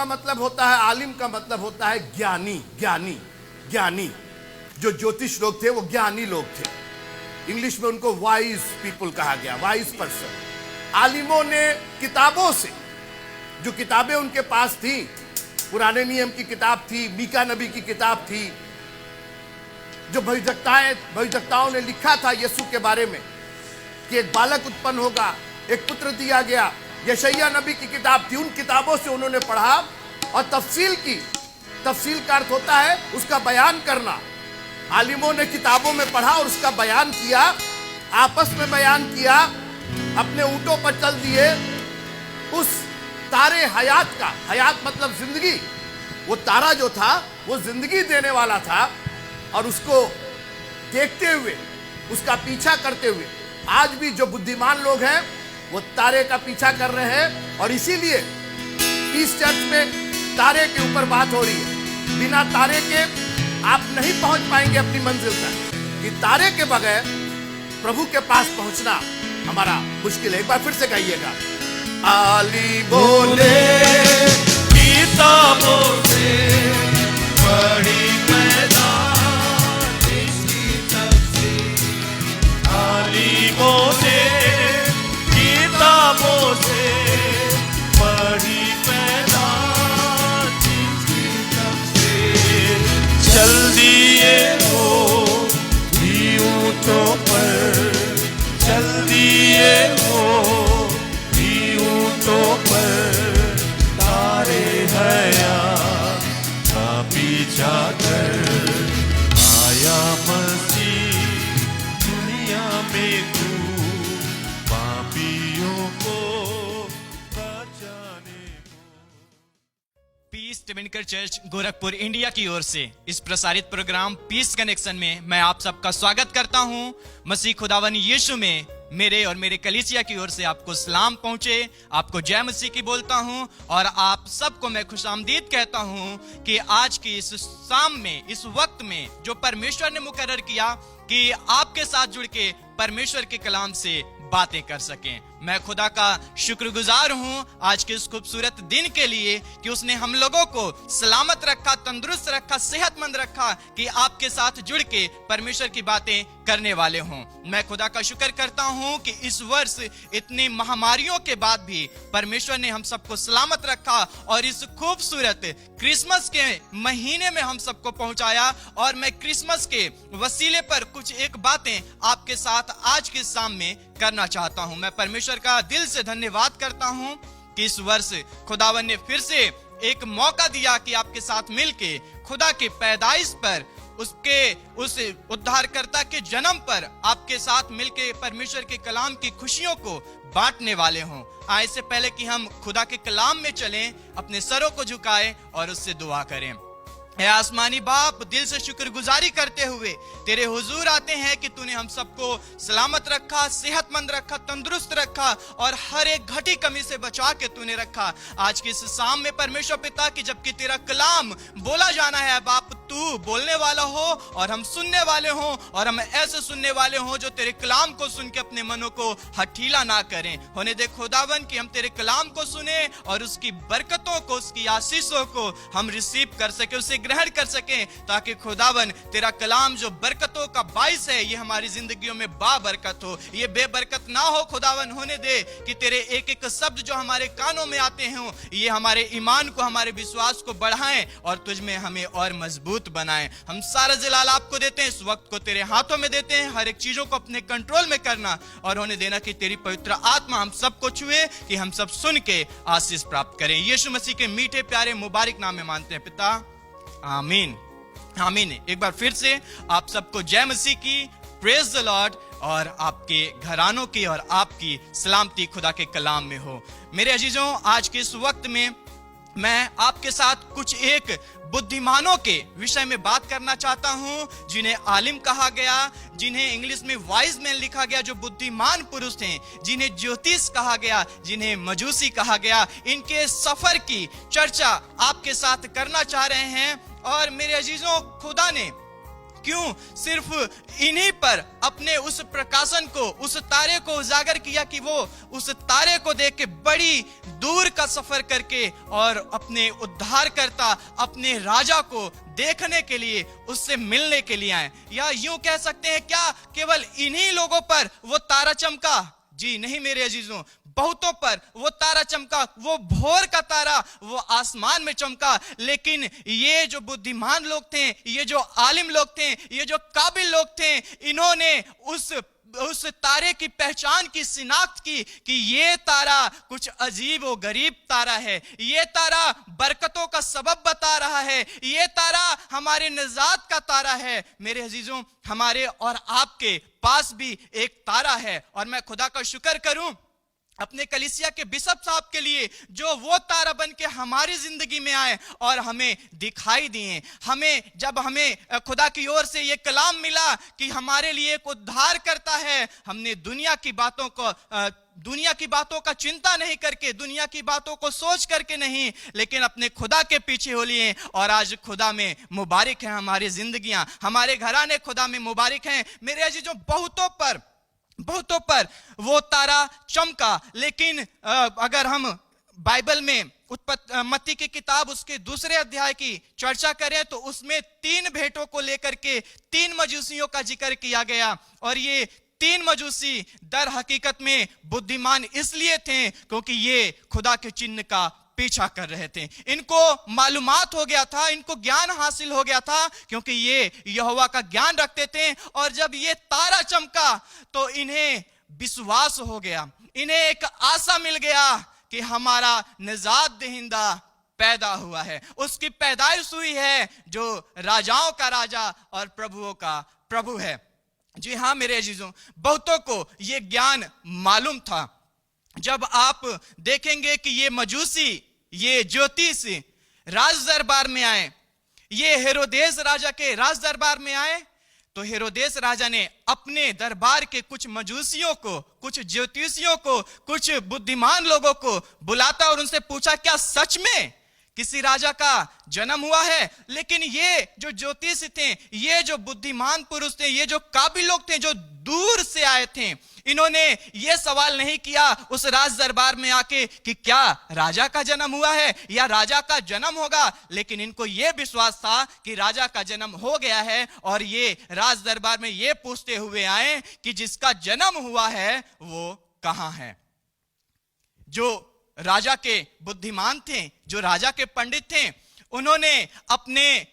का मतलब होता है, आलिम का मतलब होता है ज्ञानी। ज्ञानी ज्ञानी जो ज्योतिष लोग थे वो ज्ञानी लोग थे। इंग्लिश में उनको वाइज पीपल कहा गया, वाइज पर्सन। आलिमों ने किताबों से, जो किताबें उनके पास थी, पुराने नियम की किताब थी, मीका नबी की किताब थी, जो भविष्यवक्ताओं ने लिखा था यीशु के बारे में कि एक बालक उत्पन्न होगा, एक पुत्र दिया गया, यशायाह नबी की किताब थी, उन किताबों से उन्होंने पढ़ा और तफसील की। तफसील का अर्थ होता है उसका बयान करना। आलिमों ने किताबों में पढ़ा और उसका बयान किया, आपस में बयान किया, अपने ऊंटों पर चल दिए उस तारे हयात का। हयात मतलब जिंदगी। वो तारा जो था वो जिंदगी देने वाला था और उसको देखते हुए, उसका पीछा करते हुए आज भी जो बुद्धिमान लोग हैं वो तारे का पीछा कर रहे हैं। और इसीलिए इस चर्च में तारे के ऊपर बात हो रही है। बिना तारे के आप नहीं पहुंच पाएंगे अपनी मंजिल तक। कि तारे के बगैर प्रभु के पास पहुंचना हमारा मुश्किल है। एक बार फिर से कहिएगा, आली बोले किताबों से बड़ी मैदान इसकी तफसीर। आली बोले किताबों से बड़ी मैदान इसकी तफसीर। चल दिए वो भी ऊंटों पर, चल दिए वो भी ऊंटों पर, तारे हयात का पीछा कर आया मसीह दुनिया में, तू पापियों को बचाने को। पीस टिबिनकर चर्च गोरखपुर इंडिया की ओर से इस प्रसारित प्रोग्राम पीस कनेक्शन में मैं आप सबका स्वागत करता हूं। मसीह खुदावन यीशु में मेरे और मेरे कलीसिया की ओर से आपको सलाम पहुंचे, आपको जय मसीह की बोलता हूं और आप सबको मैं खुशामदीद कहता हूं कि आज की इस शाम में, इस वक्त में जो परमेश्वर ने मुकर्रर किया कि आपके साथ जुड़ के परमेश्वर के कलाम से बातें कर सकें। मैं खुदा का शुक्रगुजार हूं आज के इस खूबसूरत दिन के लिए कि उसने हम लोगों को सलामत रखा, तंदुरुस्त रखा, सेहतमंद रखा कि आपके साथ जुड़ के परमेश्वर की बातें करने वाले हों। मैं खुदा का शुक्र करता हूं कि इस वर्ष इतनी महामारियों के बाद भी परमेश्वर ने हम सबको सलामत रखा और इस खूबसूरत क्रिसमस के महीने में हम सबको पहुंचाया। और मैं क्रिसमस के वसीले पर कुछ एक बातें आपके साथ आज के शाम में करना चाहता हूं। मैं परमेश्वर का दिल से धन्यवाद करता हूं कि इस वर्ष खुदावन ने फिर से एक मौका दिया कि आपके साथ मिलके खुदा के पैदाइश पर, उसके उस उद्धारकर्ता के जन्म पर आपके साथ मिलके परमेश्वर के कलाम की खुशियों को बांटने वाले हों। आए से पहले कि हम खुदा के कलाम में चलें, अपने सरों को झुकाएं और उससे दुआ करें। हे आसमानी बाप, दिल से शुक्रगुजारी करते हुए तेरे हुजूर आते हैं कि तूने हम सबको सलामत रखा, सेहतमंद रखा, तंदुरुस्त रखा और हर एक घटी कमी से बचा के तूने रखा। आज की इस शाम में परमेश्वर पिता की जबकि तेरा कलाम बोला जाना है बाप, तू बोलने वाला हो और हम सुनने वाले हो और हम ऐसे सुनने वाले हो जो तेरे कलाम को सुन के अपने मनों को हठीला ना करें। होने दे खुदावन कि हम तेरे कलाम को सुने और उसकी बरकतों को, उसकी आशीषों को हम रिसीव कर सके, उसे ग्रहण कर सके, ताकि खुदावन तेरा कलाम जो बरकतों का बाइस है ये हमारी जिंदगियों में बाबरकत हो, ये बेबरकत ना हो। खुदावन होने दे कि तेरे एक एक शब्द जो हमारे कानों में आते हों ये हमारे ईमान को, हमारे विश्वास को बढ़ाएं और तुझ में हमें और मजबूत बनाएं। हम सारा जलाल आपको देते हैं, इस वक्त को तेरे हाथों में देते हैं, हर एक चीजों को अपने कंट्रोल में करना और होने देना कि तेरी पवित्र आत्मा हम सबको छुए, कि हम सब सुन के आशीष प्राप्त करें। यीशु मसीह के मीठे प्यारे मुबारक नाम में मानते हैं पिता, आमीन आमीन। एक बार फिर से आप सबको जय मसीह की, प्रेज द लॉर्ड, और आपके घरानों की और आपकी सलामती खुदा के कलाम में हो। मेरे अजीजों, आज के इस वक्त में मैं आपके साथ कुछ एक बुद्धिमानों के विषय में बात करना चाहता हूं, जिन्हें आलिम कहा गया, जिन्हें इंग्लिश में वाइज मैन लिखा गया, जो बुद्धिमान पुरुष थे, जिन्हें ज्योतिष कहा गया, जिन्हें मजूसी कहा गया। इनके सफर की चर्चा आपके साथ करना चाह रहे हैं। और मेरे अजीजों, खुदा ने क्यों सिर्फ इन्हीं पर अपने उस प्रकाशन को, उस तारे को उजागर किया कि वो उस तारे को देख के बड़ी दूर का सफर करके और अपने उद्धारकर्ता, अपने राजा को देखने के लिए, उससे मिलने के लिए आए। या यूं कह सकते हैं, क्या केवल इन्हीं लोगों पर वो तारा चमका? जी नहीं मेरे अजीजों, बहुतों पर वो तारा चमका, वो भोर का तारा वो आसमान में चमका। लेकिन ये जो बुद्धिमान लोग थे, ये जो आलिम लोग थे, ये जो काबिल लोग थे, इन्होंने उस तारे की पहचान की, शिनाख्त की कि ये तारा कुछ अजीब व गरीब तारा है, ये तारा बरकतों का सबब बता रहा है, ये तारा हमारे निजात का तारा है। मेरे अजीजों, हमारे और आपके पास भी एक तारा है, और मैं खुदा का शुक्र करूं अपने कलीसिया के बिशप साहब के लिए, जो वो तारा बन के हमारी जिंदगी में आए और हमें दिखाई दिए। जब हमें खुदा की ओर से ये कलाम मिला कि हमारे लिए एक उद्धार करता है, हमने दुनिया की बातों का चिंता नहीं करके, दुनिया की बातों को सोच करके नहीं, लेकिन अपने खुदा के पीछे हो लिए। और आज खुदा में मुबारक है हमारी जिंदगियां, हमारे घराने खुदा में मुबारक हैं। मेरे अजीजों, बहुतों पर वो तारा चमका। लेकिन अगर हम बाइबल में मत्ती की किताब उसके 2 अध्याय की चर्चा करें तो उसमें 3 भेंटों को लेकर के 3 मजूसियों का जिक्र किया गया। और ये 3 मजूसी दर हकीकत में बुद्धिमान इसलिए थे क्योंकि ये खुदा के चिन्ह का पीछा कर रहे थे। इनको मालूमात हो गया था, इनको ज्ञान हासिल हो गया था, क्योंकि ये यहोवा का ज्ञान रखते थे। और जब ये तारा चमका तो इन्हें विश्वास हो गया, इन्हें एक आशा मिल गया कि हमारा निजात दहिंदा पैदा हुआ है, उसकी पैदाइश हुई है जो राजाओं का राजा और प्रभुओं का प्रभु है। जी हाँ मेरे अजीजों, बहुतों को ये ज्ञान मालूम था। जब आप देखेंगे कि ये मजूसी, ये ज्योतिष राज दरबार में आए, ये हेरोदेस राजा के राज दरबार में आए, तो हेरोदेस राजा ने अपने दरबार के कुछ मजूसियों को, कुछ ज्योतिषियों को, कुछ बुद्धिमान लोगों को बुलाता और उनसे पूछा, क्या सच में किसी राजा का जन्म हुआ है? लेकिन ये जो ज्योतिषी थे, ये जो बुद्धिमान पुरुष थे, ये जो काबिल लोग थे, जो दूर से आए थे, इन्होंने ये सवाल नहीं किया उस राज दरबार में आके कि क्या राजा का जन्म हुआ है या राजा का जन्म होगा। लेकिन इनको ये विश्वास था कि राजा का जन्म हो गया है, और ये राज दरबार में ये पूछते हुए आए कि जिसका जन्म हुआ है वो कहां है। जो राजा के बुद्धिमान थे, जो राजा के पंडित थे, उन्होंने अपने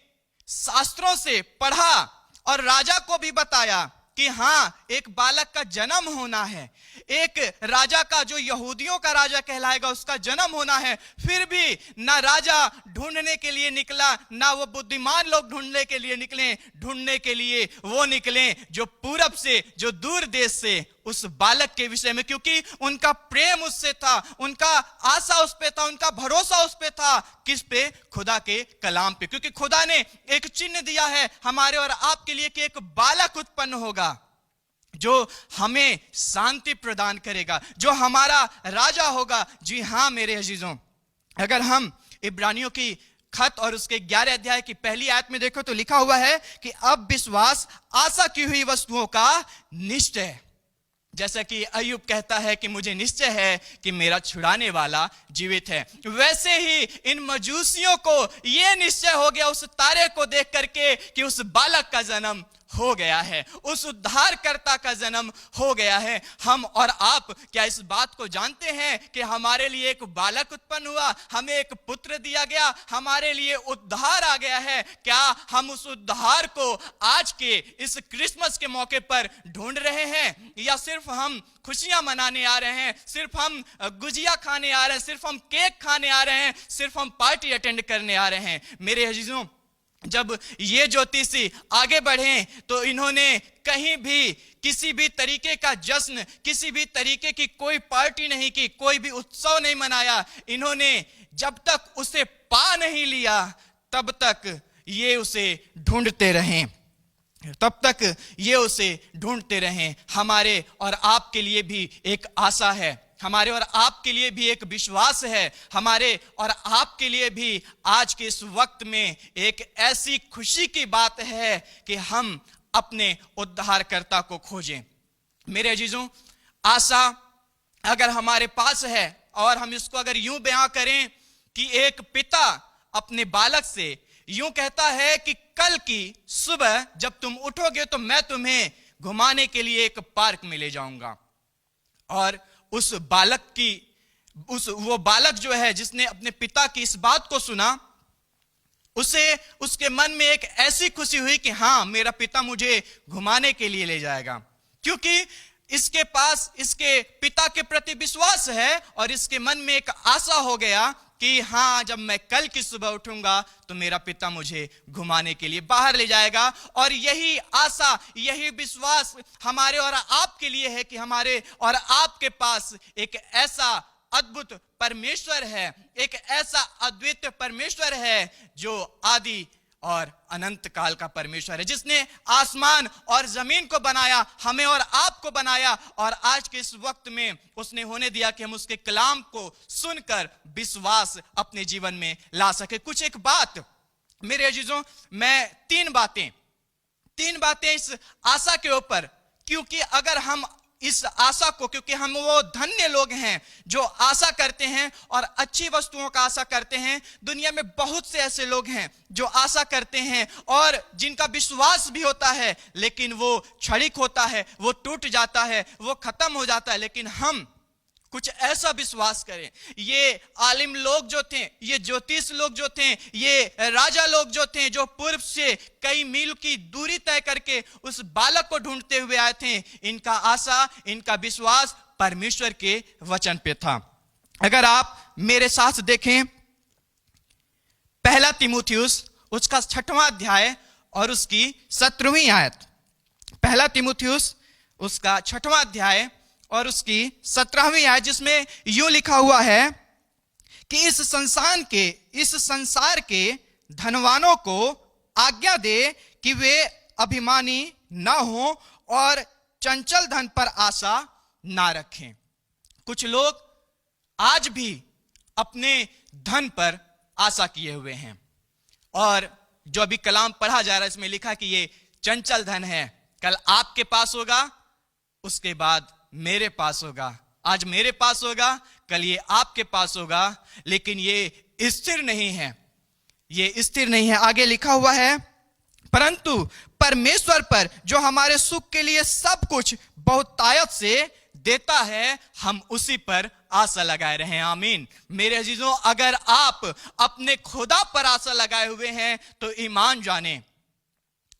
शास्त्रों से पढ़ा और राजा को भी बताया कि हाँ, एक बालक का जन्म होना है, एक राजा का, जो यहूदियों का राजा कहलाएगा, उसका जन्म होना है। फिर भी ना राजा ढूंढने के लिए निकला, ना वो बुद्धिमान लोग ढूंढने के लिए निकले। ढूंढने के लिए वो निकले जो पूरब से, जो दूर देश से, उस बालक के विषय में, क्योंकि उनका प्रेम उससे था, उनका आशा उस पे था, उनका भरोसा उस पे था। किस पे? खुदा के कलाम पे। क्योंकि खुदा ने एक चिन्ह दिया है हमारे और आपके लिए कि एक बालक उत्पन्न होगा जो हमें शांति प्रदान करेगा, जो हमारा राजा होगा। जी हां मेरे अजीजों, अगर हम इब्रानियों की खत और उसके 11 अध्याय की पहली आयत में देखो तो लिखा हुआ है कि अब विश्वास आशा की हुई वस्तुओं का निश्चय, जैसा कि अय्यूब कहता है कि मुझे निश्चय है कि मेरा छुड़ाने वाला जीवित है, वैसे ही इन मजूसियों को यह निश्चय हो गया उस तारे को देख करके कि उस बालक का जन्म हो गया है, उस उद्धारकर्ता का जन्म हो गया है। हम और आप क्या इस बात को जानते हैं कि हमारे लिए एक बालक उत्पन्न हुआ, हमें एक पुत्र दिया गया, हमारे लिए उद्धार आ गया है? क्या हम उस उद्धार को आज के इस क्रिसमस के मौके पर ढूंढ रहे हैं, या सिर्फ हम खुशियां मनाने आ रहे हैं, सिर्फ हम गुजिया खाने आ रहे हैं, सिर्फ हम केक खाने आ रहे हैं, सिर्फ हम पार्टी अटेंड करने आ रहे हैं? मेरे अजीजों, जब ये ज्योतिषी आगे बढ़े तो इन्होंने कहीं भी किसी भी तरीके का जश्न, किसी भी तरीके की कोई पार्टी नहीं की, कोई भी उत्सव नहीं मनाया। इन्होंने जब तक उसे पा नहीं लिया तब तक ये उसे ढूंढते रहे, तब तक ये उसे ढूंढते रहे। हमारे और आपके लिए भी एक आशा है, हमारे और आपके लिए भी एक विश्वास है, हमारे और आपके लिए भी आज के इस वक्त में एक ऐसी खुशी की बात है कि हम अपने उद्धारकर्ता को खोजें। मेरे अजीजों, आशा अगर हमारे पास है और हम इसको अगर यूं बयां करें कि एक पिता अपने बालक से यूं कहता है कि कल की सुबह जब तुम उठोगे तो मैं तुम्हें घुमाने के लिए एक पार्क में ले जाऊंगा, और उस बालक की वो बालक जो है जिसने अपने पिता की इस बात को सुना, उसे उसके मन में एक ऐसी खुशी हुई कि हाँ, मेरा पिता मुझे घुमाने के लिए ले जाएगा, क्योंकि इसके पास इसके पिता के प्रति विश्वास है और इसके मन में एक आशा हो गया कि हाँ, जब मैं कल की सुबह उठूंगा तो मेरा पिता मुझे घुमाने के लिए बाहर ले जाएगा। और यही आशा, यही विश्वास हमारे और आपके लिए है कि हमारे और आपके पास एक ऐसा अद्भुत परमेश्वर है, एक ऐसा अद्वितीय परमेश्वर है जो आदि और अनंत काल का परमेश्वर है, जिसने आसमान और जमीन को बनाया, हमें और आपको बनाया, और आज के इस वक्त में उसने होने दिया कि हम उसके कलाम को सुनकर विश्वास अपने जीवन में ला सके। कुछ एक बात मेरे अजीजों, मैं तीन बातें इस आशा के ऊपर, क्योंकि अगर हम इस आशा को, क्योंकि हम वो धन्य लोग हैं जो आशा करते हैं और अच्छी वस्तुओं का आशा करते हैं। दुनिया में बहुत से ऐसे लोग हैं जो आशा करते हैं और जिनका विश्वास भी होता है, लेकिन वो क्षणिक होता है, वो टूट जाता है, वो खत्म हो जाता है। लेकिन हम कुछ ऐसा विश्वास करें। ये आलिम लोग जो थे, ये ज्योतिष लोग जो थे, ये राजा लोग जो थे, जो पूर्व से कई मील की दूरी तय करके उस बालक को ढूंढते हुए आए थे, इनका आशा, इनका विश्वास परमेश्वर के वचन पे था। अगर आप मेरे साथ देखें पहला तीमुथियुस उसका 6वां अध्याय और उसकी 17वीं आयत। पहला तीमुथियुस उसका 6वां अध्याय और उसकी 17वीं आयत, जिसमें यूं लिखा हुआ है कि इस संसार के धनवानों को आज्ञा दे कि वे अभिमानी ना हो और चंचल धन पर आशा ना रखें। कुछ लोग आज भी अपने धन पर आशा किए हुए हैं, और जो अभी कलाम पढ़ा जा रहा है इसमें लिखा कि ये चंचल धन है, कल आपके पास होगा, उसके बाद मेरे पास होगा, आज मेरे पास होगा, कल ये आपके पास होगा, लेकिन ये स्थिर नहीं है, ये स्थिर नहीं है। आगे लिखा हुआ है, परंतु परमेश्वर पर जो हमारे सुख के लिए सब कुछ बहुतायत से देता है, हम उसी पर आशा लगाए रहें। आमीन। मेरे अजीजों, अगर आप अपने खुदा पर आशा लगाए हुए हैं तो ईमान जाने,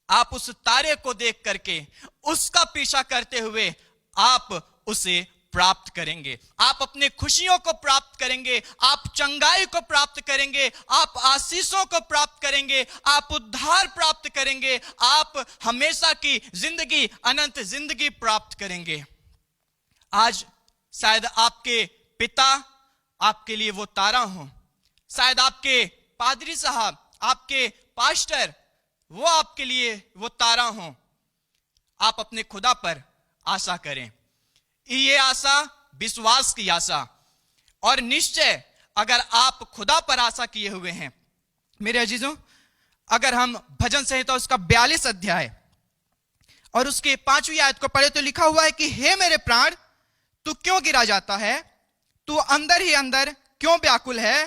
आप उस तारे को देख करके उसका पीछा करते हुए आप उसे प्राप्त करेंगे, आप अपने खुशियों को प्राप्त करेंगे, आप चंगाई को प्राप्त करेंगे, आप आशीषों को प्राप्त करेंगे, आप उद्धार प्राप्त करेंगे, आप हमेशा की जिंदगी, अनंत जिंदगी प्राप्त करेंगे। आज शायद आपके पिता आपके लिए वो तारा हो, शायद आपके पादरी साहब, आपके पास्टर वो आपके लिए वो तारा हो। आप अपने खुदा पर आशा करें, ये आशा विश्वास की आशा, और निश्चय अगर आप खुदा पर आशा किए हुए हैं, मेरे अजीजों, अगर हम भजन संहिता उसका 42 अध्याय और उसके 5वीं आयत को पढ़े तो लिखा हुआ है कि हे मेरे प्राण, तू क्यों गिरा जाता है, तू अंदर ही अंदर क्यों व्याकुल है,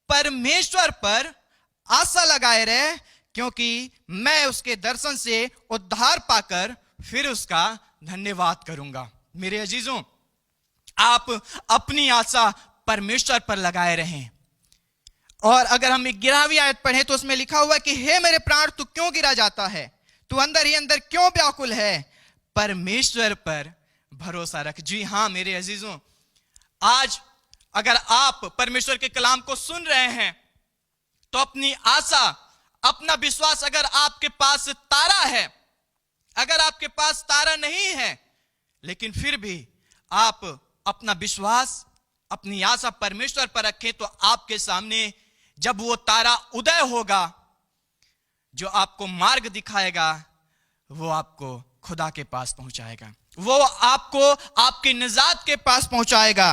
परमेश्वर पर आशा लगाए रहे, क्योंकि मैं उसके दर्शन से उद्धार पाकर फिर उसका धन्यवाद करूंगा। मेरे अजीजों, आप अपनी आशा परमेश्वर पर लगाए रहें। और अगर हम 11वीं आयत पढ़ें तो उसमें लिखा हुआ है कि हे मेरे प्राण, तू क्यों गिरा जाता है, तू अंदर ही अंदर क्यों व्याकुल है, परमेश्वर पर भरोसा रख। जी हां मेरे अजीजों, आज अगर आप परमेश्वर के कलाम को सुन रहे हैं तो अपनी आशा, अपना विश्वास, अगर आपके पास तारा है, अगर आपके पास तारा नहीं है, लेकिन फिर भी आप अपना विश्वास, अपनी आशा परमेश्वर पर रखें, तो आपके सामने जब वो तारा उदय होगा, जो आपको मार्ग दिखाएगा, वो आपको खुदा के पास पहुंचाएगा। वो आपको आपकी निजात के पास पहुंचाएगा।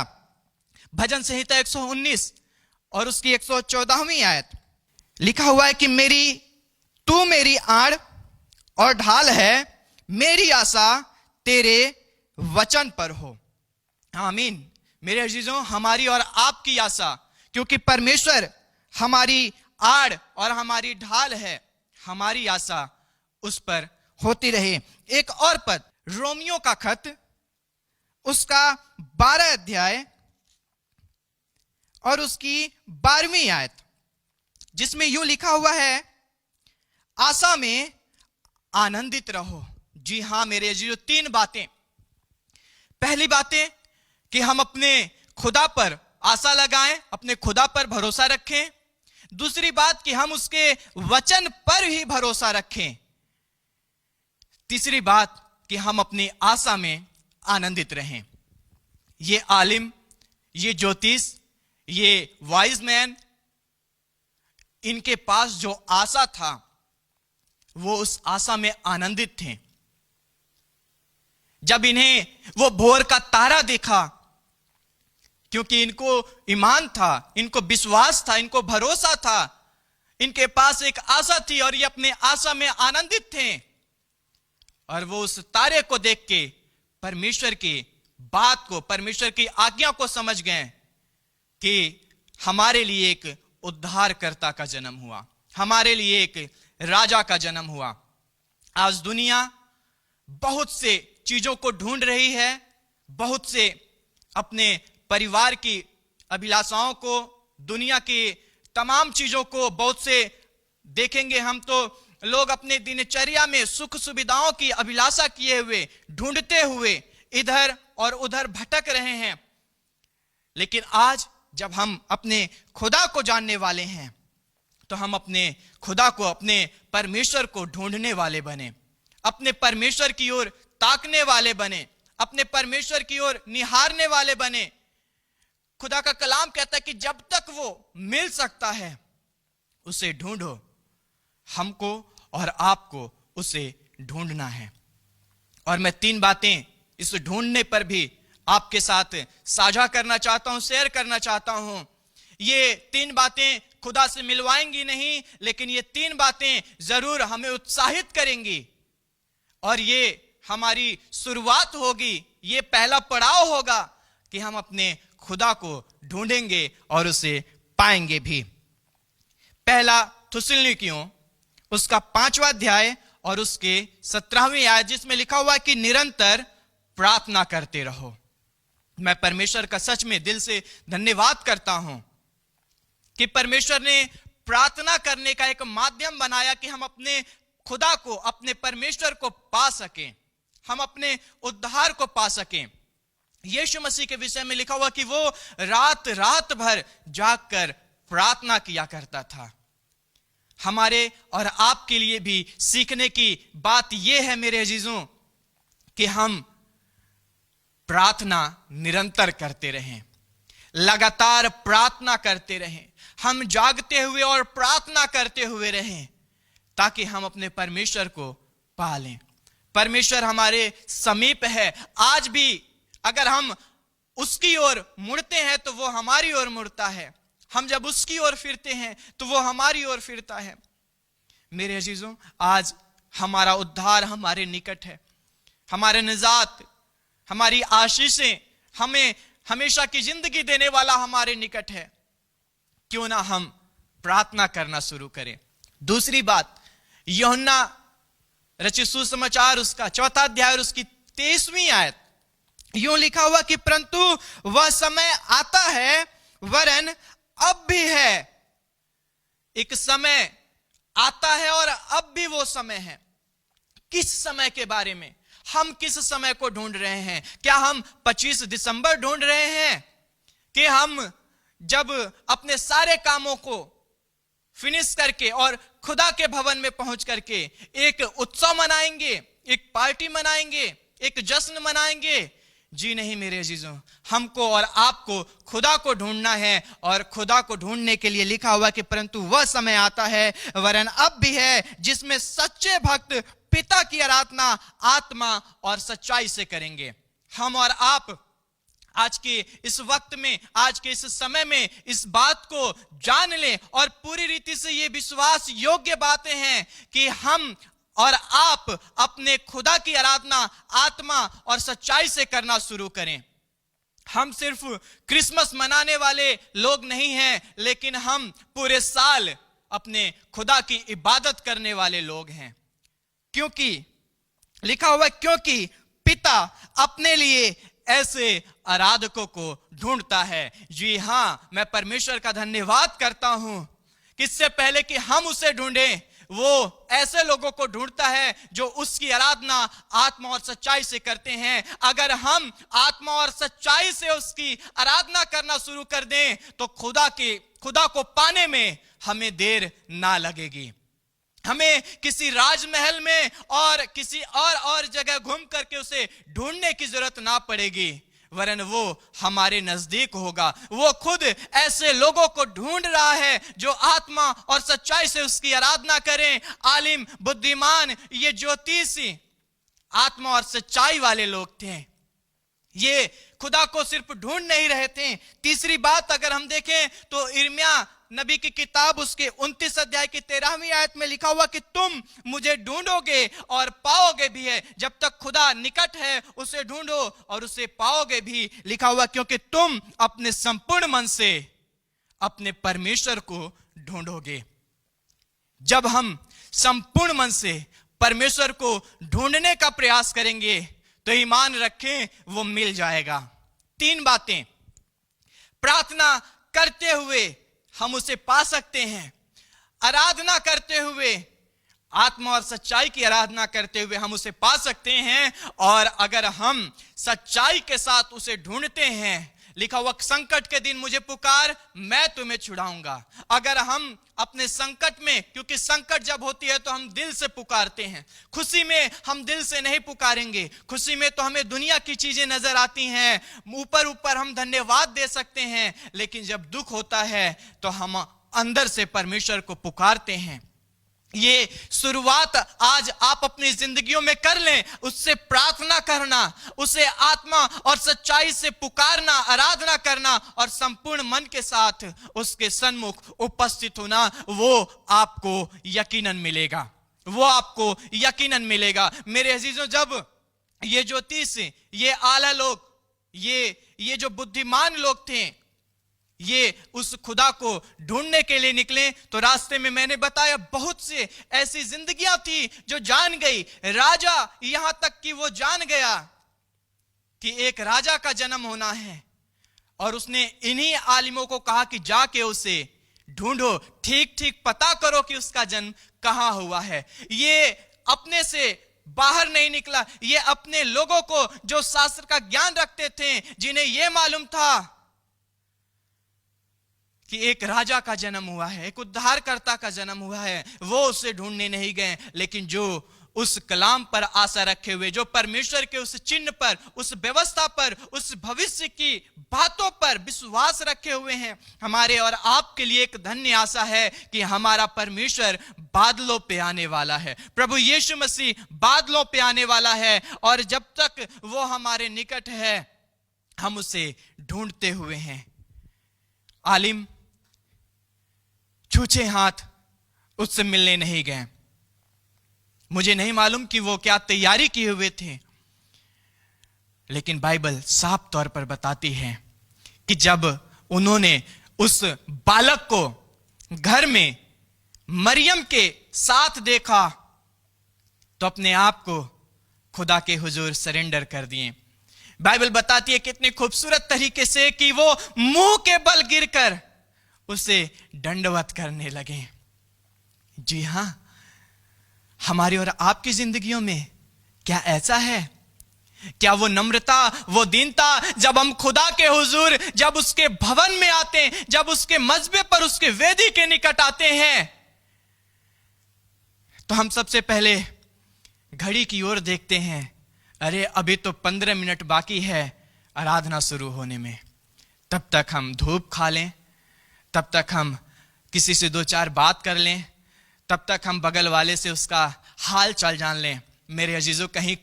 भजन संहिता 119 और उसकी 114वीं आयत लिखा हुआ है कि तू मेरी आड़ और ढाल है, मेरी आशा तेरे वचन पर हो। आमीन। मेरे अजीजों, हमारी और आपकी आशा, क्योंकि परमेश्वर हमारी आड़ और हमारी ढाल है, हमारी आशा उस पर होती रहे। एक और पद, रोमियो का खत उसका 12 अध्याय और उसकी 12वीं आयत, जिसमें यूं लिखा हुआ है, आशा में आनंदित रहो। जी हां मेरे अजीजों, 3 बातें। पहली बातें कि हम अपने खुदा पर आशा लगाएं, अपने खुदा पर भरोसा रखें। दूसरी बात कि हम उसके वचन पर ही भरोसा रखें। तीसरी बात कि हम अपनी आशा में आनंदित रहें। ये आलिम, ये ज्योतिष, ये वाइज मैन, इनके पास जो आशा था वो उस आशा में आनंदित थे। जब इन्हें वो भोर का तारा देखा, क्योंकि इनको ईमान था, इनको विश्वास था, इनको भरोसा था, इनके पास एक आशा थी और ये अपने आशा में आनंदित थे। और वो उस तारे को देख के परमेश्वर की बात को, परमेश्वर की आज्ञा को समझ गए कि हमारे लिए एक उद्धारकर्ता का जन्म हुआ, हमारे लिए एक राजा का जन्म हुआ। आज दुनिया बहुत से चीजों को ढूंढ रही है, बहुत से अपने परिवार की अभिलाषाओं को, दुनिया की तमाम चीजों को, बहुत से देखेंगे हम तो लोग अपने दिनचर्या में सुख सुविधाओं की अभिलाषा किए हुए, ढूंढते हुए इधर और उधर भटक रहे हैं। लेकिन आज जब हम अपने खुदा को जानने वाले हैं तो हम अपने खुदा को, अपने परमेश्वर को ढूंढने वाले बने, अपने परमेश्वर की ओर ताकने वाले बने, अपने परमेश्वर की ओर निहारने वाले बने। खुदा का कलाम कहता है कि जब तक वो मिल सकता है उसे ढूंढो। हमको और आपको उसे ढूंढना है। और मैं 3 बातें इस ढूंढने पर भी आपके साथ साझा करना चाहता हूं, शेयर करना चाहता हूं। ये 3 बातें खुदा से मिलवाएंगी नहीं, लेकिन ये 3 बातें जरूर हमें उत्साहित करेंगी और ये हमारी शुरुआत होगी, ये पहला पड़ाव होगा कि हम अपने खुदा को ढूंढेंगे और उसे पाएंगे भी। पहला थिस्सलुनीकियों उसका 5वां अध्याय और उसके 17वीं आयत, जिसमें लिखा हुआ है कि निरंतर प्रार्थना करते रहो। मैं परमेश्वर का सच में दिल से धन्यवाद करता हूं कि परमेश्वर ने प्रार्थना करने का एक माध्यम बनाया कि हम अपने खुदा को, अपने परमेश्वर को पा सकें, हम अपने उद्धार को पा सकें। यीशु मसीह के विषय में लिखा हुआ कि वो रात रात भर जागकर प्रार्थना किया करता था। हमारे और आपके लिए भी सीखने की बात यह है मेरे अजीजों कि हम प्रार्थना निरंतर करते रहें, लगातार प्रार्थना करते रहें, हम जागते हुए और प्रार्थना करते हुए रहें ताकि हम अपने परमेश्वर को पा लें। परमेश्वर हमारे समीप है। आज भी अगर हम उसकी ओर मुड़ते हैं तो वो हमारी ओर मुड़ता है, हम जब उसकी ओर फिरते हैं तो वो हमारी ओर फिरता है। मेरे अजीजों, आज हमारा उद्धार हमारे निकट है, हमारे निजात, हमारी आशीषें, हमें हमेशा की जिंदगी देने वाला हमारे निकट है। क्यों ना हम प्रार्थना करना शुरू करें। दूसरी बात, यूहन्ना रचित सुसमाचार उसका 4वां अध्याय और उसकी 23वीं आयत, यूं लिखा हुआ कि परंतु वह समय आता है, वरन अब भी है। एक समय आता है और अब भी वो समय है। किस समय के बारे में? हम किस समय को ढूंढ रहे हैं? क्या हम 25 दिसंबर ढूंढ रहे हैं कि हम जब अपने सारे कामों को फिनिश करके और खुदा के भवन में पहुंच करके एक उत्सव मनाएंगे, एक पार्टी मनाएंगे, एक जश्न मनाएंगे? जी नहीं मेरे अजीजों, हमको और आपको खुदा को ढूंढना है और खुदा को ढूंढने के लिए लिखा हुआ कि परंतु वह समय आता है, वरन अब भी है, जिसमें सच्चे भक्त पिता की आराधना आत्मा और सच्चाई से करेंगे। हम और आप आज के इस वक्त में, आज के इस समय में इस बात को जान लें और पूरी रीति से ये विश्वास योग्य बातें हैं कि हम और आप अपने खुदा की आराधना आत्मा और सच्चाई से करना शुरू करें। हम सिर्फ क्रिसमस मनाने वाले लोग नहीं हैं, लेकिन हम पूरे साल अपने खुदा की इबादत करने वाले लोग हैं। क्योंकि लिखा हुआ है, क्योंकि पिता अपने लिए ऐसे आराधकों को ढूंढता है। जी हाँ, मैं परमेश्वर का धन्यवाद करता हूं कि इससे पहले कि हम उसे ढूंढें, वो ऐसे लोगों को ढूंढता है जो उसकी आराधना आत्मा और सच्चाई से करते हैं। अगर हम आत्मा और सच्चाई से उसकी आराधना करना शुरू कर दें तो खुदा को पाने में हमें देर ना लगेगी। हमें किसी राजमहल में और किसी और जगह घूम करके उसे ढूंढने की जरूरत ना पड़ेगी, वरन वो हमारे नजदीक होगा। वो खुद ऐसे लोगों को ढूंढ रहा है जो आत्मा और सच्चाई से उसकी आराधना करें। आलिम, बुद्धिमान, ये ज्योतिषी आत्मा और सच्चाई वाले लोग थे। ये खुदा को सिर्फ ढूंढ नहीं रहे थे। तीसरी बात अगर हम देखें तो यिर्मयाह नबी की किताब उसके 29 अध्याय की 13वीं आयत में लिखा हुआ कि तुम मुझे ढूंढोगे और पाओगे भी है। जब तक खुदा निकट है उसे ढूंढो और उसे पाओगे भी। लिखा हुआ क्योंकि तुम अपने संपूर्ण मन से अपने परमेश्वर को ढूंढोगे। जब हम संपूर्ण मन से परमेश्वर को ढूंढने का प्रयास करेंगे तो ईमान रखें वो मिल जाएगा। 3 बातें प्रार्थना करते हुए हम उसे पा सकते हैं, आराधना करते हुए, आत्मा और सच्चाई की आराधना करते हुए हम उसे पा सकते हैं। और अगर हम सच्चाई के साथ उसे ढूंढते हैं, लिखा हुआ संकट के दिन मुझे पुकार, मैं तुम्हें छुड़ाऊंगा। अगर हम अपने संकट में, क्योंकि संकट जब होती है तो हम दिल से पुकारते हैं, खुशी में हम दिल से नहीं पुकारेंगे। खुशी में तो हमें दुनिया की चीजें नजर आती हैं, ऊपर हम धन्यवाद दे सकते हैं, लेकिन जब दुख होता है तो हम अंदर से परमेश्वर को पुकारते हैं। ये शुरुआत आज आप अपनी जिंदगियों में कर लें, उससे प्रार्थना करना, उसे आत्मा और सच्चाई से पुकारना, आराधना करना और संपूर्ण मन के साथ उसके सन्मुख उपस्थित होना। वो आपको यकीनन मिलेगा, वो आपको यकीनन मिलेगा। मेरे अजीजों, जब ये ज्योतिष, ये आला लोग, ये जो बुद्धिमान लोग थे, ये उस खुदा को ढूंढने के लिए निकले तो रास्ते में मैंने बताया बहुत से ऐसी जिंदगियां थी जो जान गई। राजा, यहां तक कि वो जान गया कि एक राजा का जन्म होना है और उसने इन्हीं आलिमों को कहा कि जाके उसे ढूंढो, ठीक पता करो कि उसका जन्म कहां हुआ है। ये अपने से बाहर नहीं निकला, ये अपने लोगों को जो शास्त्र का ज्ञान रखते थे, जिन्हें यह मालूम था कि एक राजा का जन्म हुआ है, एक उद्धारकर्ता का जन्म हुआ है, वो उसे ढूंढने नहीं गए। लेकिन जो उस कलाम पर आशा रखे हुए, जो परमेश्वर के उस चिन्ह पर, उस व्यवस्था पर, उस भविष्य की बातों पर विश्वास रखे हुए हैं, हमारे और आपके लिए एक धन्य आशा है कि हमारा परमेश्वर बादलों पे आने वाला है। प्रभु यीशु मसीह बादलों पे आने वाला है और जब तक वो हमारे निकट है हम उसे ढूंढते हुए हैं। आलिम छूछे हाथ उससे मिलने नहीं गए। मुझे नहीं मालूम कि वो क्या तैयारी किए हुए थे, लेकिन बाइबल साफ तौर पर बताती है कि जब उन्होंने उस बालक को घर में मरियम के साथ देखा तो अपने आप को खुदा के हुजूर सरेंडर कर दिए। बाइबल बताती है कितने खूबसूरत तरीके से कि वो मुंह के बल गिरकर उसे दंडवत करने लगे। जी हां, हमारी और आपकी जिंदगियों में क्या ऐसा है? क्या वो नम्रता, वो दीनता, जब हम खुदा के हुजूर, जब उसके भवन में आते हैं, जब उसके मजबे पर, उसके वेदी के निकट आते हैं, तो हम सबसे पहले घड़ी की ओर देखते हैं, अरे अभी तो 15 मिनट बाकी है आराधना शुरू होने में। तब तक हम धूप खा लें, तब तक हम किसी से 2-4 बात कर लें, तब तक हम बगल वाले से उसका हाल चाल जान लें। मेरे अजीजों, कहीं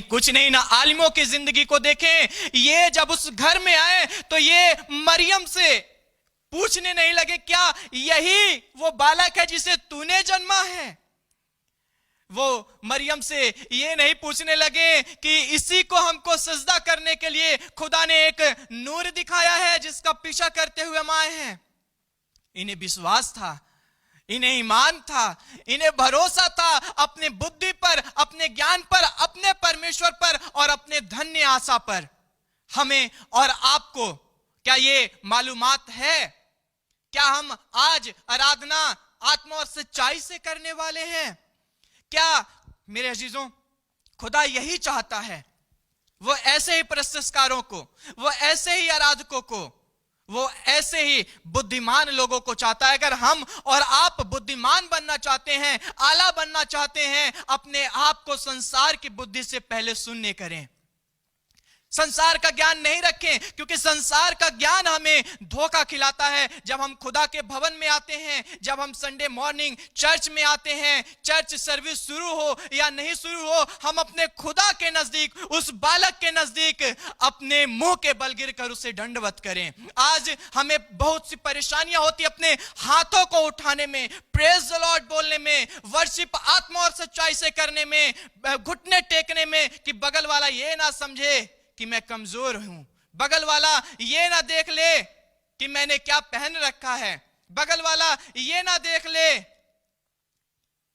कुछ नहीं ना आलिमों की जिंदगी को देखें। ये जब उस घर में आए तो ये मरियम से पूछने नहीं लगे, क्या यही वो बालक है जिसे तूने जन्मा है? वो मरियम से ये नहीं पूछने लगे कि इसी को हमको सजदा करने के लिए खुदा ने एक नूर दिखाया है जिसका पीछा करते हुए हम आए हैं। इन्हें विश्वास था, इन्हें ईमान था, इन्हें भरोसा था अपने बुद्धि पर, अपने ज्ञान पर, अपने परमेश्वर पर और अपने धन्य आशा पर। हमें और आपको क्या ये मालूमात है? क्या हम आज आराधना आत्मा और सच्चाई से करने वाले हैं? क्या मेरे अजीजों, खुदा यही चाहता है। वो ऐसे ही प्रशंसकारों को, वो ऐसे ही आराधकों को, वो ऐसे ही बुद्धिमान लोगों को चाहता है। अगर हम और आप बुद्धिमान बनना चाहते हैं, आला बनना चाहते हैं, अपने आप को संसार की बुद्धि से पहले शून्य करें। संसार का ज्ञान नहीं रखें, क्योंकि संसार का ज्ञान हमें धोखा खिलाता है। जब हम खुदा के भवन में आते हैं, जब हम संडे मॉर्निंग चर्च में आते हैं, चर्च सर्विस शुरू हो या नहीं शुरू हो, हम अपने खुदा के नजदीक, उस बालक के नजदीक अपने मुंह के बल गिर कर उसे दंडवत करें। आज हमें बहुत सी परेशानियां होती अपने हाथों को उठाने में, प्रेज द लॉर्ड बोलने में, वर्शिप आत्मा और सच्चाई से करने में, घुटने टेकने में, कि बगल वाला ये ना समझे कि मैं कमजोर हूं, बगल वाला ये ना देख ले कि मैंने क्या पहन रखा है, बगल वाला ये ना देख ले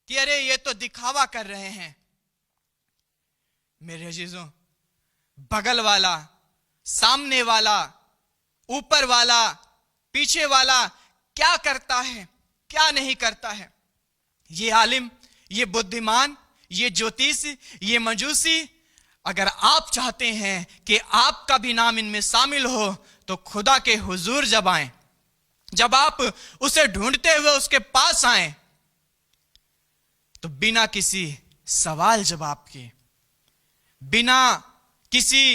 कि अरे ये तो दिखावा कर रहे हैं। मेरे अजीजों, बगल वाला, सामने वाला, ऊपर वाला, पीछे वाला क्या करता है, क्या नहीं करता है, ये आलिम, ये बुद्धिमान, ये ज्योतिष, ये मजूसी, अगर आप चाहते हैं कि आपका भी नाम इनमें शामिल हो, तो खुदा के हुजूर जब आए, जब आप उसे ढूंढते हुए उसके पास आए, तो बिना किसी सवाल जवाब के, बिना किसी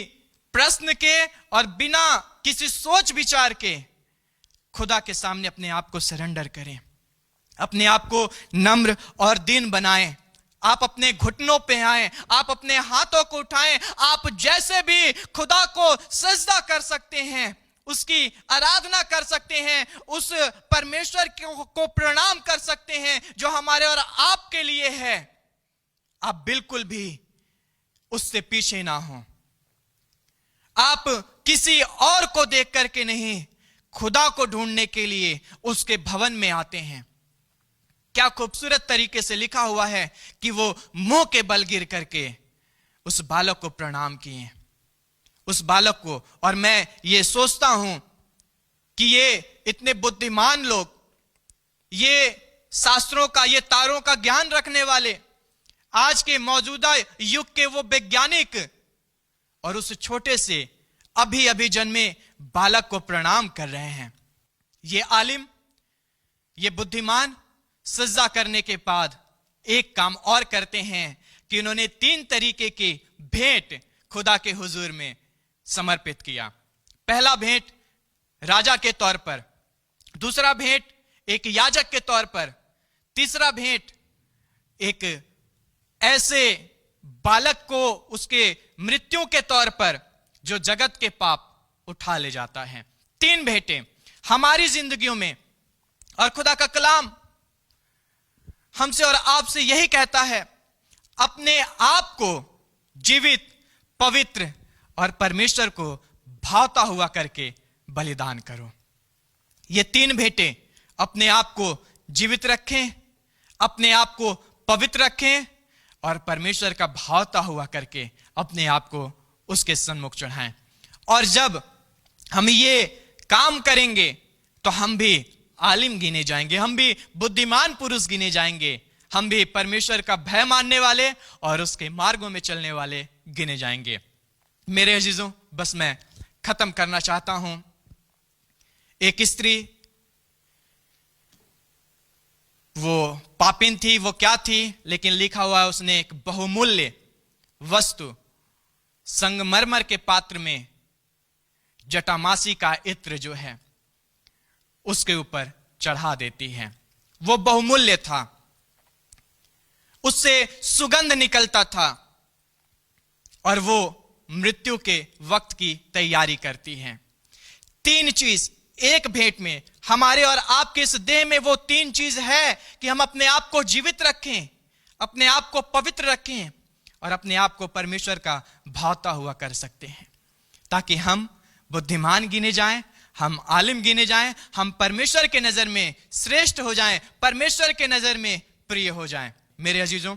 प्रश्न के और बिना किसी सोच विचार के खुदा के सामने अपने आप को सरेंडर करें, अपने आप को नम्र और दीन बनाएं। आप अपने घुटनों पे आए, आप अपने हाथों को उठाएं, आप जैसे भी खुदा को सजदा कर सकते हैं, उसकी आराधना कर सकते हैं, उस परमेश्वर को प्रणाम कर सकते हैं जो हमारे और आपके लिए है। आप बिल्कुल भी उससे पीछे ना हो। आप किसी और को देख करके नहीं, खुदा को ढूंढने के लिए उसके भवन में आते हैं। क्या खूबसूरत तरीके से लिखा हुआ है कि वो मुंह के बल गिर करके उस बालक को प्रणाम किए, उस बालक को। और मैं ये सोचता हूं कि ये इतने बुद्धिमान लोग, ये शास्त्रों का, ये तारों का ज्ञान रखने वाले, आज के मौजूदा युग के वो वैज्ञानिक, और उस छोटे से अभी अभी जन्मे बालक को प्रणाम कर रहे हैं। ये आलिम, ये बुद्धिमान सजदा करने के बाद एक काम और करते हैं कि उन्होंने 3 तरीके की भेंट खुदा के हुजूर में समर्पित किया। पहला भेंट राजा के तौर पर, दूसरा भेंट एक याजक के तौर पर, तीसरा भेंट एक ऐसे बालक को उसके मृत्यु के तौर पर जो जगत के पाप उठा ले जाता है। 3 भेंटें हमारी जिंदगियों में, और खुदा का कलाम हमसे और आपसे यही कहता है, अपने आप को जीवित, पवित्र और परमेश्वर को भावता हुआ करके बलिदान करो। ये 3 भेंटें अपने आप को जीवित रखें, अपने आप को पवित्र रखें और परमेश्वर का भावता हुआ करके अपने आप को उसके सन्मुख चढ़ाएं। और जब हम ये काम करेंगे तो हम भी आलिम गिने जाएंगे, हम भी बुद्धिमान पुरुष गिने जाएंगे, हम भी परमेश्वर का भय मानने वाले और उसके मार्गों में चलने वाले गिने जाएंगे। मेरे अजीजों, बस मैं खत्म करना चाहता हूं। एक स्त्री, वो पापिन थी, वो क्या थी, लेकिन लिखा हुआ है उसने एक बहुमूल्य वस्तु संगमरमर के पात्र में जटामासी का इत्र जो है उसके ऊपर चढ़ा देती है। वो बहुमूल्य था उससे सुगंध निकलता था और वो मृत्यु के वक्त की तैयारी करती हैं। 3 चीज एक भेंट में, हमारे और आपके इस देह में वो 3 चीज है कि हम अपने आप को जीवित रखें, अपने आप को पवित्र रखें और अपने आप को परमेश्वर का भावता हुआ कर सकते हैं, ताकि हम बुद्धिमान गिने जाएं, हम आलिम गिने जाएं, हम परमेश्वर के नजर में श्रेष्ठ हो जाएं, परमेश्वर के नजर में प्रिय हो जाएं। मेरे अजीजों,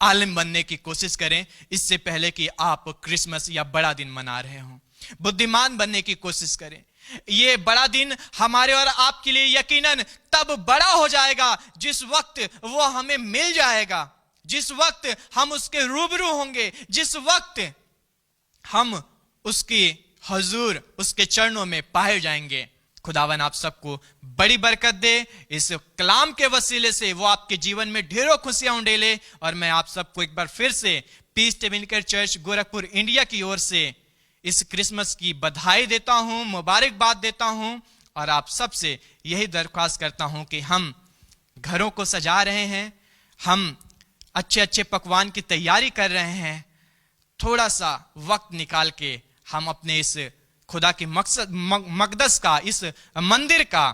आलिम बनने की कोशिश करें इससे पहले कि आप क्रिसमस या बड़ा दिन मना रहे हों। बुद्धिमान बनने की कोशिश करें। ये बड़ा दिन हमारे और आपके लिए यकीनन तब बड़ा हो जाएगा जिस वक्त वो हमें मिल जाएगा, जिस वक्त हम उसके रूबरू होंगे, जिस वक्त हम उसकी हुजूर, उसके चरणों में पाए जाएंगे। खुदावन आप सबको बड़ी बरकत दे। इस कलाम के वसीले से वो आपके जीवन में ढेरों खुशियां उंडेले। और मैं आप सबको एक बार फिर से peace tabernacle church Gorakhpur India की ओर से इस क्रिसमस की बधाई देता हूं, मुबारकबाद देता हूं और आप सबसे यही दरख्वास्त करता हूं कि हम घरों को सजा रहे हैं, हम अच्छे अच्छे पकवान की तैयारी कर रहे हैं। थोड़ा सा वक्त निकाल के हम अपने इस खुदा की मकदस का, इस मंदिर का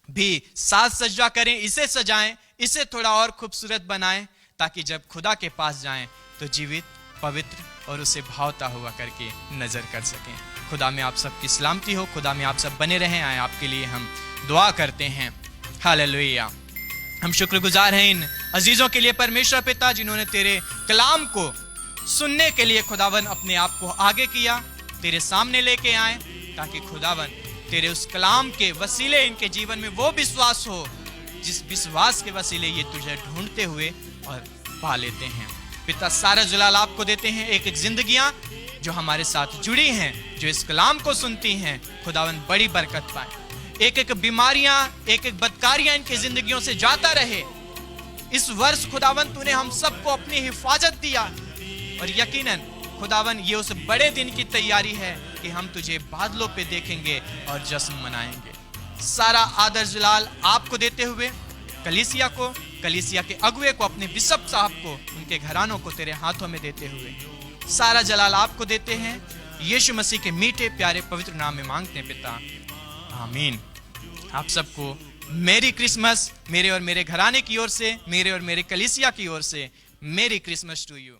भी साज सज्जा करें, इसे सजाएं, इसे थोड़ा और खूबसूरत बनाएं, ताकि जब खुदा के पास जाएं तो जीवित, पवित्र और उसे भावता हुआ करके नजर कर सकें। खुदा में आप सबकी सलामती हो, खुदा में आप सब बने रहें। आए आपके लिए हम दुआ करते हैं। हालेलुया। हम शुक्रगुजार हैं इन अजीजों के लिए परमेश्वर पिता, जिन्होंने तेरे कलाम को सुनने के लिए खुदावन अपने आप को आगे किया, तेरे सामने लेके आए, ताकि खुदावन तेरे उस कलाम के वसीले इनके जीवन में वो विश्वास हो जिस विश्वास के वसीले ये तुझे ढूंढते हुए और पा लेते हैं। पिता, सारा जलाल आपको देते हैं। एक एक जिंदगियां जो हमारे साथ जुड़ी हैं, जो इस कलाम को सुनती हैं, खुदावन बड़ी बरकत पाए। एक एक बीमारियां, एक एक बदकारियां इनकी जिंदगियों से जाता रहे। इस वर्ष खुदावन तूने हम सबको अपनी हिफाजत दिया और यकीनन खुदावन ये उस बड़े दिन की तैयारी है कि हम तुझे बादलों पे देखेंगे और जश्न मनाएंगे। सारा आदर जलाल आपको देते हुए कलीसिया को, कलीसिया के अगुए को, अपने बिशप साहब को, उनके घरानों को तेरे हाथों में देते हुए सारा जलाल आपको देते हैं। यीशु मसीह के मीठे प्यारे पवित्र नाम में मांगते हैं पिता, आमीन। आप सबको मेरी क्रिसमस, मेरे और मेरे घराने की ओर से, मेरे और मेरे कलीसिया की ओर से मेरी क्रिसमस टू यू।